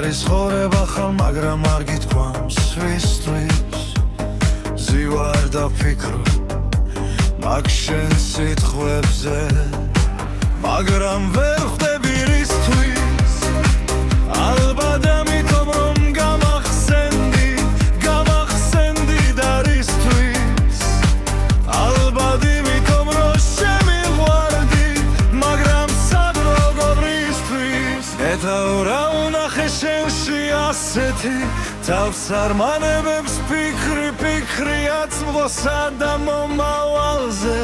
არის ხორება ხალ მაგრამ არ გითქვამს ვისთვის ზივარ და ფიქრო მაგ შენ სიტყვებზე მაგრამ ვერ ხვდები რისთვის ალბათ ამიტომ რომ გამახსენდი და რისთვის ალბათ იმითომ რომ შემიყვარდი მაგრამ სად როგორ რისთვის ეთაურა უნახე შენში ასეთი თავს არ მანებებს ფიქრიაც მღოსა და მომავალზე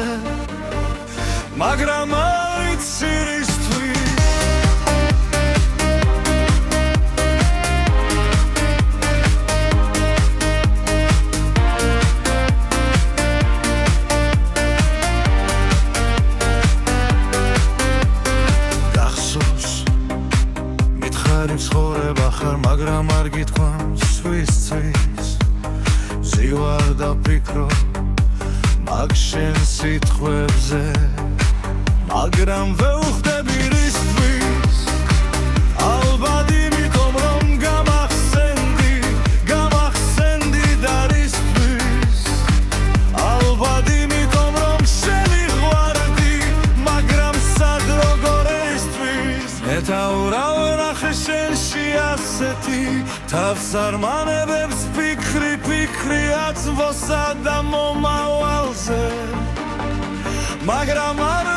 მაგრამ არ იცი რისთვის გახსოვს მითხარი ცხოვრება ხარ მაგრამ არ გითქვამს ვისთვის ზივარ და ფიქრო მაგ შენ სიტყვებზე მაგრამ ვერ ხვდები რისთვის ალბათ იმითომ რომ გამახსენდი და რისთვის ალბათ იმითომ რომ შემიყვარდი მაგრამ სად როგორ რისთვის ეთაურა ვნახე შენში ასეთი თავს არ მანებებს ფიქრიაც მღოსა და მომავალზე მაგრამ არ